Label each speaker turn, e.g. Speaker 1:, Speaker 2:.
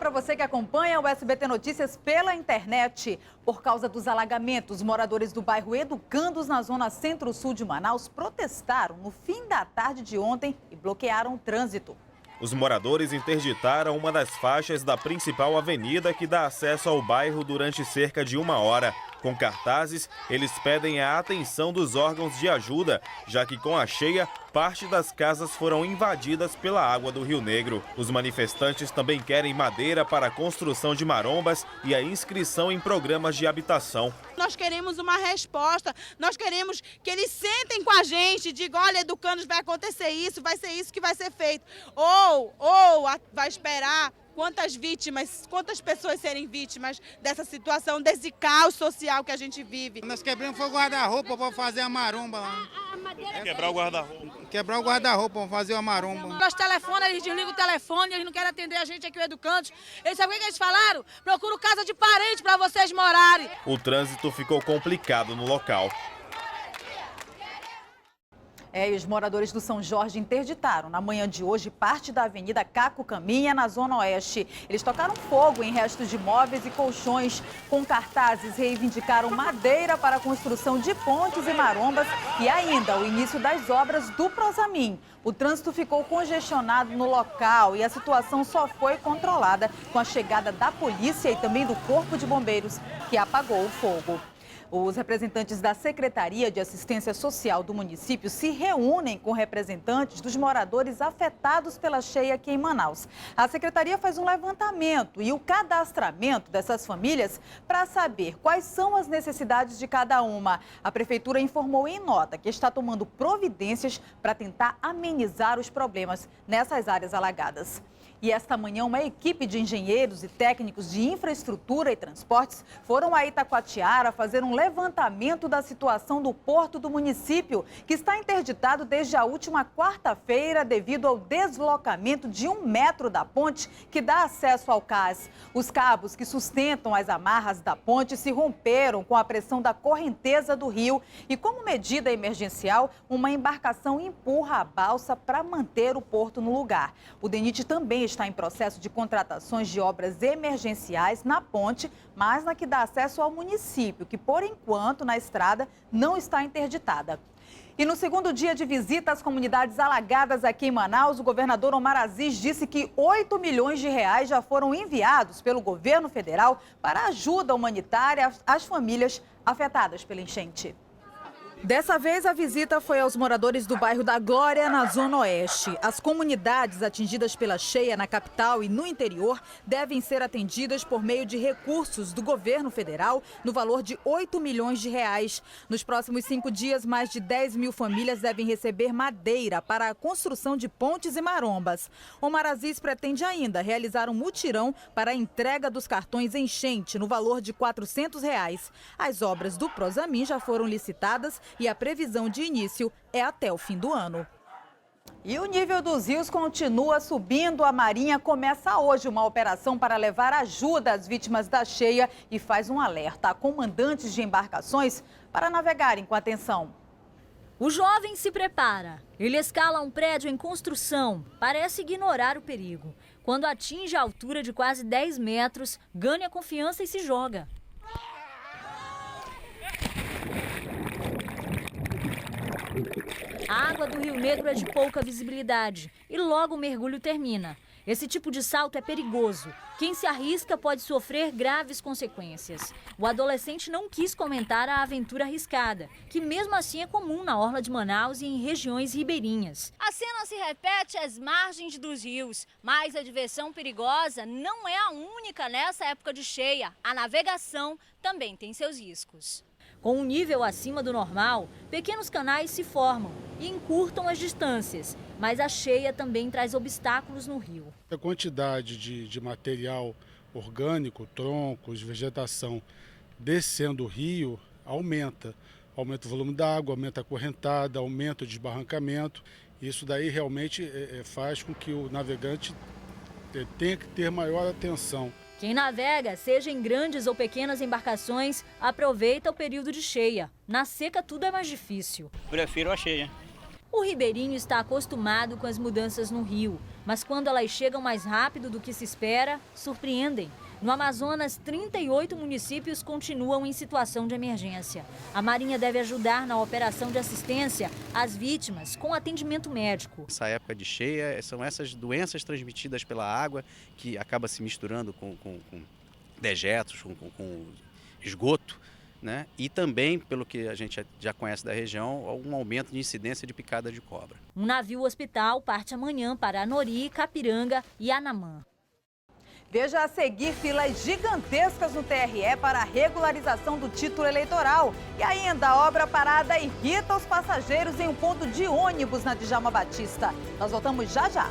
Speaker 1: para você que acompanha o SBT Notícias pela internet. Por causa dos alagamentos, moradores do bairro Educandos, na zona centro-sul de Manaus, protestaram no fim da tarde de ontem e bloquearam o trânsito.
Speaker 2: Os moradores interditaram uma das faixas da principal avenida que dá acesso ao bairro durante cerca de 1 hora. Com cartazes, eles pedem a atenção dos órgãos de ajuda, já que com a cheia, parte das casas foram invadidas pela água do Rio Negro. Os manifestantes também querem madeira para a construção de marombas e a inscrição em programas de habitação.
Speaker 3: Nós queremos uma resposta, nós queremos que eles sentem com a gente, digam, olha, Educandos, vai acontecer isso, vai ser isso que vai ser feito. Ou vai esperar quantas vítimas, quantas pessoas serem vítimas dessa situação, desse caos social que a gente vive.
Speaker 4: Nós quebramos foi o guarda-roupa para fazer a maromba lá.
Speaker 2: Quebrar o guarda-roupa.
Speaker 4: Quebrar o guarda-roupa para fazer a maromba.
Speaker 5: Nós telefonamos, eles desligam o telefone, eles não querem atender a gente aqui no Educandos. Eles sabem o que eles falaram? Procura casa de parente para vocês morarem.
Speaker 2: O trânsito ficou complicado no local.
Speaker 1: E os moradores do São Jorge interditaram na manhã de hoje parte da Avenida Caco Caminha, na Zona Oeste. Eles tocaram fogo em restos de móveis e colchões. Com cartazes, reivindicaram madeira para a construção de pontes e marombas e ainda o início das obras do Prosamin. O trânsito ficou congestionado no local e a situação só foi controlada com a chegada da polícia e também do Corpo de Bombeiros, que apagou o fogo. Os representantes da Secretaria de Assistência Social do município se reúnem com representantes dos moradores afetados pela cheia aqui em Manaus. A secretaria faz um levantamento e o cadastramento dessas famílias para saber quais são as necessidades de cada uma. A prefeitura informou em nota que está tomando providências para tentar amenizar os problemas nessas áreas alagadas. E esta manhã, uma equipe de engenheiros e técnicos de infraestrutura e transportes foram a Itacoatiara fazer um levantamento da situação do porto do município, que está interditado desde a última quarta-feira devido ao deslocamento de 1 metro da ponte que dá acesso ao cais. Os cabos que sustentam as amarras da ponte se romperam com a pressão da correnteza do rio e, como medida emergencial, uma embarcação empurra a balsa para manter o porto no lugar. O DENIT também está em processo de contratações de obras emergenciais na ponte, mas na que dá acesso ao município, que por enquanto na estrada não está interditada. E no segundo dia de visita às comunidades alagadas aqui em Manaus, o governador Omar Aziz disse que 8 milhões de reais já foram enviados pelo governo federal para ajuda humanitária às famílias afetadas pela enchente. Dessa vez, a visita foi aos moradores do bairro da Glória, na Zona Oeste. As comunidades atingidas pela cheia na capital e no interior devem ser atendidas por meio de recursos do governo federal no valor de 8 milhões de reais. Nos próximos 5 dias, mais de 10 mil famílias devem receber madeira para a construção de pontes e marombas. Omar Aziz pretende ainda realizar um mutirão para a entrega dos cartões enchente no valor de R$ 400 reais. As obras do Prosamin já foram licitadas e a previsão de início é até o fim do ano. E o nível dos rios continua subindo. A Marinha começa hoje uma operação para levar ajuda às vítimas da cheia e faz um alerta a comandantes de embarcações para navegarem com atenção.
Speaker 6: O jovem se prepara. Ele escala um prédio em construção. Parece ignorar o perigo. Quando atinge a altura de quase 10 metros, ganha confiança e se joga. A água do Rio Negro é de pouca visibilidade e logo o mergulho termina. Esse tipo de salto é perigoso. Quem se arrisca pode sofrer graves consequências. O adolescente não quis comentar a aventura arriscada, que mesmo assim é comum na orla de Manaus e em regiões ribeirinhas.
Speaker 7: A cena se repete às margens dos rios, mas a diversão perigosa não é a única nessa época de cheia. A navegação também tem seus riscos.
Speaker 6: Com um nível acima do normal, pequenos canais se formam e encurtam as distâncias, mas a cheia também traz obstáculos no rio.
Speaker 8: A quantidade de material orgânico, troncos, vegetação descendo o rio aumenta. Aumenta o volume da água, aumenta a correntada, aumenta o desbarrancamento. Isso daí realmente faz com que o navegante tenha que ter maior atenção.
Speaker 6: Quem navega, seja em grandes ou pequenas embarcações, aproveita o período de cheia. Na seca tudo é mais difícil.
Speaker 9: Prefiro a cheia.
Speaker 6: O ribeirinho está acostumado com as mudanças no rio. Mas quando elas chegam mais rápido do que se espera, surpreendem. No Amazonas, 38 municípios continuam em situação de emergência. A Marinha deve ajudar na operação de assistência às vítimas com atendimento médico.
Speaker 9: Essa época de cheia são essas doenças transmitidas pela água que acaba se misturando com dejetos, com esgoto, né? E também, pelo que a gente já conhece da região, um aumento de incidência de picada de cobra.
Speaker 6: Um navio-hospital parte amanhã para Anori, Capiranga e Anamã.
Speaker 1: Veja a seguir filas gigantescas no TRE para a regularização do título eleitoral. E ainda a obra parada irrita os passageiros em um ponto de ônibus na Djalma Batista. Nós voltamos já já.